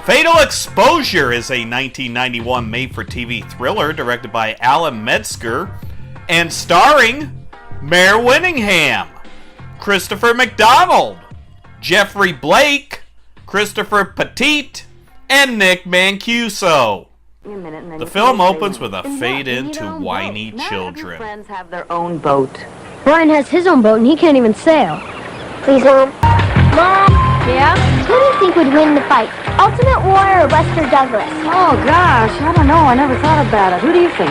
Fatal Exposure is a 1991 made-for-TV thriller directed by Alan Metger and starring Mare Winningham, Christopher McDonald, Geoffrey Blake, Christopher Petite, and Nick Mancuso. The film opens with a fade into whiny children. Friends have their own boat. Ryan has his own boat and he can't even sail. Please, Mom. Mom! Yeah? Who do you think would win the fight? Ultimate Warrior or Buster Douglas? Oh, gosh, I don't know. I never thought about it. Who do you think?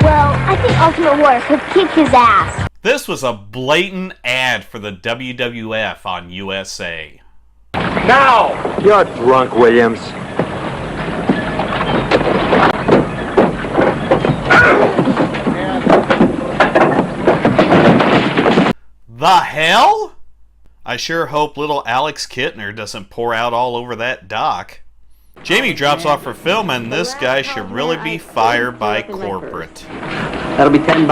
Well, I think Ultimate Warrior could kick his ass. This was a blatant ad for the WWF on USA. Now! You're drunk, Williams. The hell? I sure hope little Alex Kittner doesn't pour out all over that dock. Jamie drops off for film, and this guy should really be fired by corporate. That'll be $10.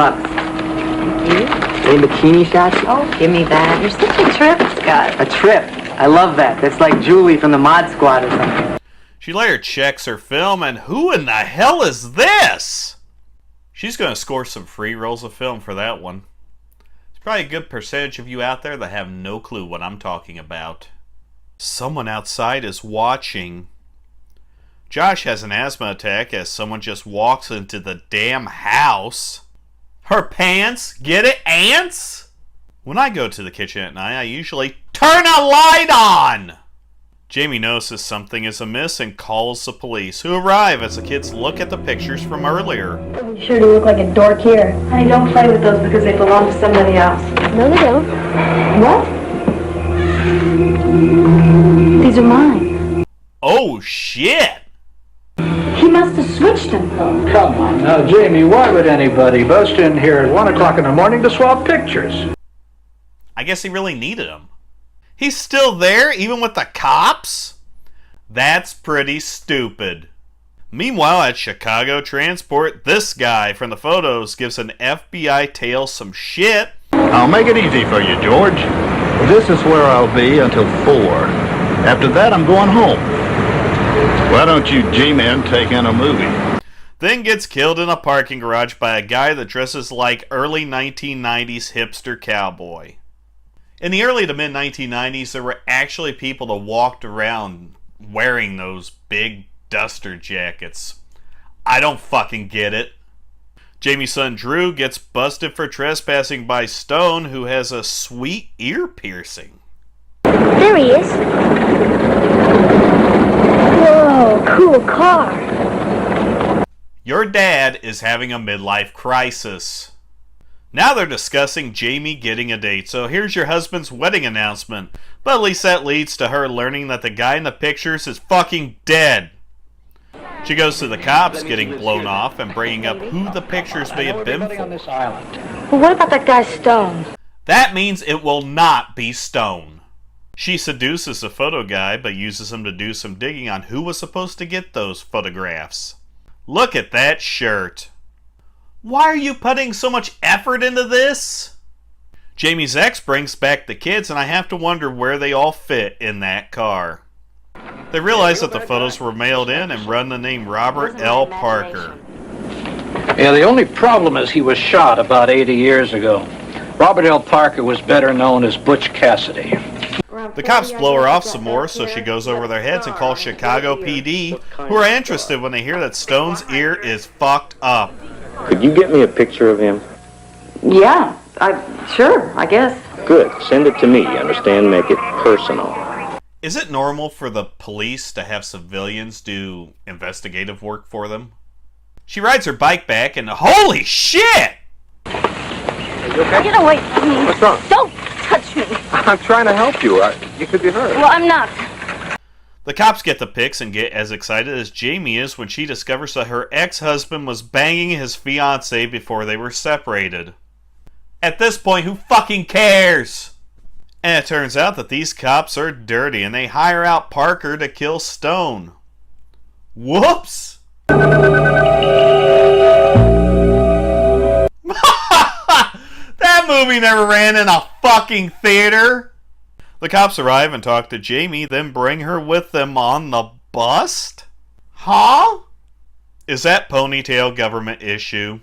Any bikini shots? Oh, give me that. You're such a trip, Scott. A trip? I love that. That's like Julie from the Mod Squad or something. She later checks her film, and who in the hell is this? She's going to score some free rolls of film for that one. There's probably a good percentage of you out there that have no clue what I'm talking about. Someone outside is watching. Josh has an asthma attack as someone just walks into the damn house. Her pants? Get it, ants? When I go to the kitchen at night, I usually turn a light on! Jamie notices something is amiss and calls the police, who arrive as the kids look at the pictures from earlier. You sure do look like a dork here. Honey, don't play with those because they belong to somebody else. No, they don't. What? These are mine. Oh, shit! He must have switched them. Oh, come on. Now, Jamie, why would anybody bust in here at 1 o'clock in the morning to swap pictures? I guess he really needed them. He's still there, even with the cops? That's pretty stupid. Meanwhile, at Chicago Transport, this guy from the photos gives an FBI tale some shit. I'll make it easy for you, George. This is where I'll be until 4. After that, I'm going home. Why don't you G-men take in a movie? Then gets killed in a parking garage by a guy that dresses like early 1990s hipster cowboy. In the early to mid-1990s, there were actually people that walked around wearing those big duster jackets. I don't fucking get it. Jamie's son Drew gets busted for trespassing by Stone, who has a sweet ear piercing. There he is. Whoa, cool car. Your dad is having a midlife crisis. Now they're discussing Jamie getting a date, so here's your husband's wedding announcement. But at least that leads to her learning that the guy in the pictures is fucking dead. She goes to the cops getting blown off and bringing up who the pictures may have been for. Well, what about that guy Stone? That means it will not be Stone. She seduces the photo guy, but uses him to do some digging on who was supposed to get those photographs. Look at that shirt. Why are you putting so much effort into this? Jamie's ex brings back the kids, and I have to wonder where they all fit in that car. They realize that the photos were mailed in and run the name Robert L. Parker. Yeah, the only problem is he was shot about 80 years ago. Robert L. Parker was better known as Butch Cassidy. The cops blow her off some more, so she goes over their heads and calls Chicago PD, who are interested when they hear that Stone's ear is fucked up. Could you get me a picture of him? Yeah, sure, I guess. Good. Send it to me, you understand? Make it personal. Is it normal for the police to have civilians do investigative work for them? She rides her bike back and holy shit! You okay? Get away from me. What's wrong? Don't touch me. I'm trying to help you. You could be hurt. Well, I'm not. The cops get the pics and get as excited as Jamie is when she discovers that her ex-husband was banging his fiancée before they were separated. At this point, who fucking cares? And it turns out that these cops are dirty and they hire out Parker to kill Stone. Whoops! That movie never ran in a fucking theater! The cops arrive and talk to Jamie, then bring her with them on the bust? Huh? Is that ponytail government issue?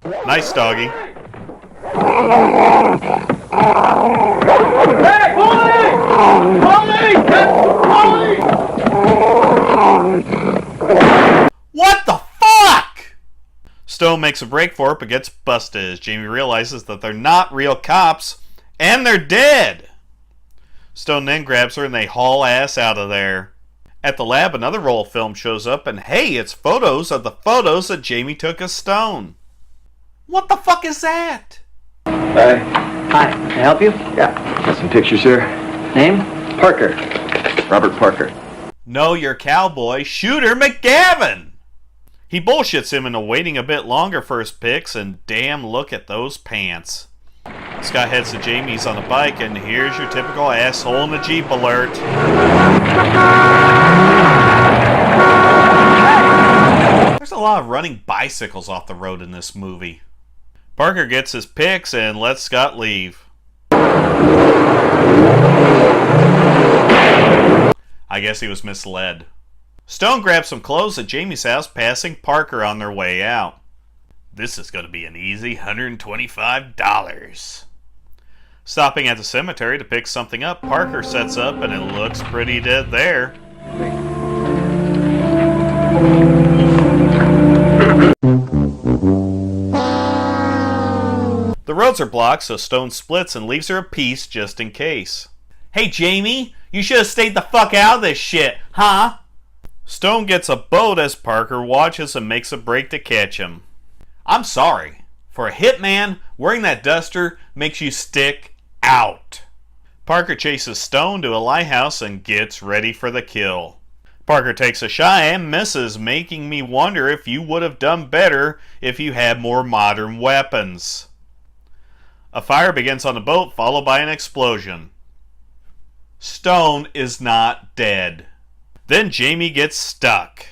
Nice, doggy. What the fuck? Stone makes a break for it but gets busted as Jamie realizes that they're not real cops and they're dead. Stone then grabs her and they haul ass out of there. At the lab, another roll of film shows up and hey, it's photos of the photos that Jamie took of Stone. What the fuck is that? Hi. Hi, can I help you? Yeah. Got some pictures here. Name? Parker. Robert Parker. Know your cowboy, Shooter McGavin. He bullshits him into waiting a bit longer for his pics, and damn, look at those pants. Scott heads to Jamie's on a bike, and here's your typical asshole in the Jeep alert. There's a lot of running bicycles off the road in this movie. Parker gets his pics and lets Scott leave. I guess he was misled. Stone grabs some clothes at Jamie's house, passing Parker on their way out. This is going to be an easy $125. Stopping at the cemetery to pick something up, Parker sets up and it looks pretty dead there. The roads are blocked, so Stone splits and leaves her a piece just in case. Hey Jamie, you should have stayed the fuck out of this shit, huh? Stone gets a boat as Parker watches and makes a break to catch him. I'm sorry. For a hitman, wearing that duster makes you stick out. Parker chases Stone to a lighthouse and gets ready for the kill. Parker takes a shot and misses, making me wonder if you would have done better if you had more modern weapons. A fire begins on the boat, followed by an explosion. Stone is not dead. Then Jamie gets stuck.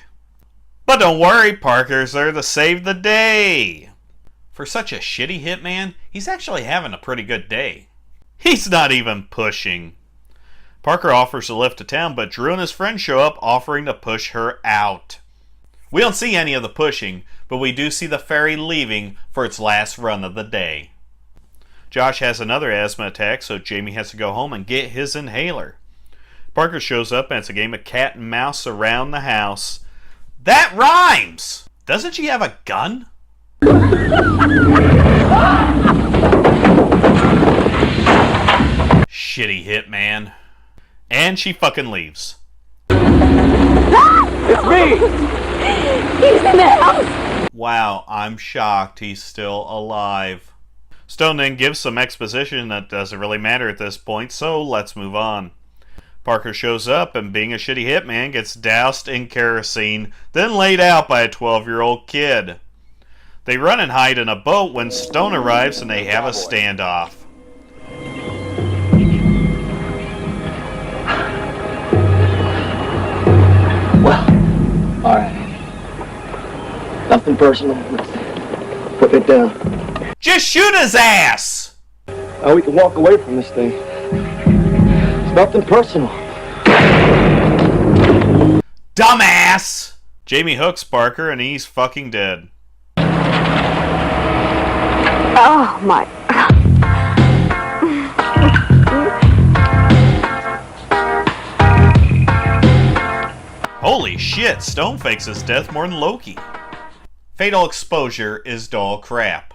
But don't worry, Parker's there to save the day. For such a shitty hitman, he's actually having a pretty good day. He's not even pushing. Parker offers a lift to town, but Drew and his friends show up offering to push her out. We don't see any of the pushing, but we do see the ferry leaving for its last run of the day. Josh has another asthma attack, so Jamie has to go home and get his inhaler. Parker shows up and it's a game of cat and mouse around the house. That rhymes! Doesn't she have a gun? Shitty hitman. And she fucking leaves. It's me! He's in the house! Wow, I'm shocked he's still alive. Stone then gives some exposition that doesn't really matter at this point, so let's move on. Parker shows up and being a shitty hitman gets doused in kerosene, then laid out by a 12-year-old kid. They run and hide in a boat when Stone arrives and they have a standoff. Well, alright. Nothing personal. Let's put it down. Just shoot his ass! Oh, we can walk away from this thing. It's nothing personal. Dumbass! Jamie hooks Parker and he's fucking dead. Oh, my... Holy shit, Stone fakes his death more than Loki. Fatal Exposure is dull crap.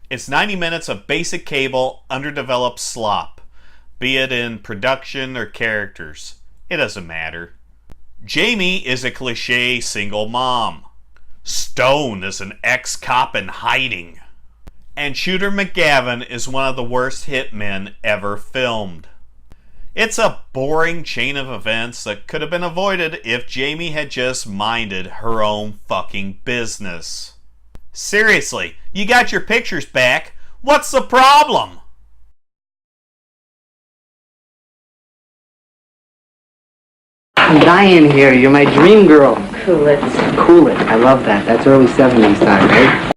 It's 90 minutes of basic cable, underdeveloped slop, be it in production or characters. It doesn't matter. Jamie is a cliche single mom. Stone is an ex-cop in hiding. And Shooter McGavin is one of the worst hitmen ever filmed. It's a boring chain of events that could have been avoided if Jamie had just minded her own fucking business. Seriously, you got your pictures back. What's the problem? I'm dying here. You're my dream girl. Cool it. Cool it. I love that. That's early 70s time, right?